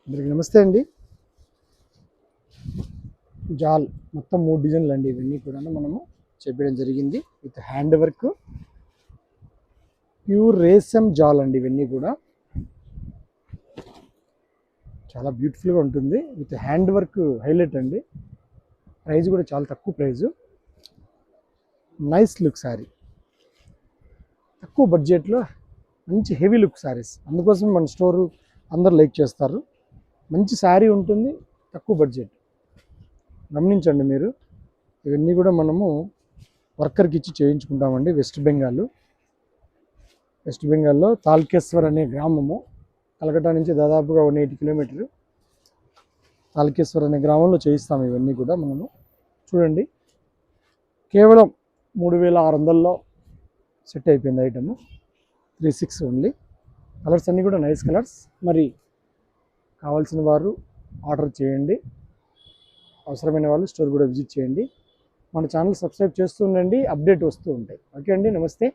అందరికీ నమస్తే అండి. జాల్ మొత్తం 3 డిజైన్లు అండి. ఇవన్నీ కూడా మనము చెప్పడం జరిగింది. విత్ హ్యాండ్ వర్క్, ప్యూర్ రేసమ్ జాల్ అండి. ఇవన్నీ కూడా చాలా బ్యూటిఫుల్గా ఉంటుంది. విత్ హ్యాండ్ వర్క్ హైలైట్ అండి. ప్రైస్ కూడా చాలా తక్కువ ప్రైజు. నైస్ లుక్ శారీ, తక్కువ బడ్జెట్లో మంచి హెవీ లుక్ శారీస్. అందుకోసం మన స్టోరు అందరు లైక్ చేస్తారు. మంచి శారీ ఉంటుంది, తక్కువ బడ్జెట్. గమనించండి మీరు. ఇవన్నీ కూడా మనము వర్కర్కి ఇచ్చి చేయించుకుంటామండి. వెస్ట్ బెంగాల్లో తాల్కేశ్వర్ అనే గ్రామము, కలకట్టా నుంచి దాదాపుగా 180 కిలోమీటర్లు. తాల్కేశ్వర్ అనే గ్రామంలో చేయిస్తాము ఇవన్నీ కూడా మనము. చూడండి, కేవలం 3600లో సెట్ అయిపోయింది ఐటమ్. 36 ఓన్లీ. కలర్స్ అన్నీ కూడా నైస్ కలర్స్. మరి కావాల్సిన వారు ఆర్డర్ చేయండి. అవసరమైన వాళ్ళు స్టోర్ కూడా విజిట్ చేయండి. మన ఛానల్ సబ్స్క్రైబ్ చేస్తూ ఉండండి, అప్డేట్ వస్తూ ఉంటాయి. ఓకే అండి, నమస్తే.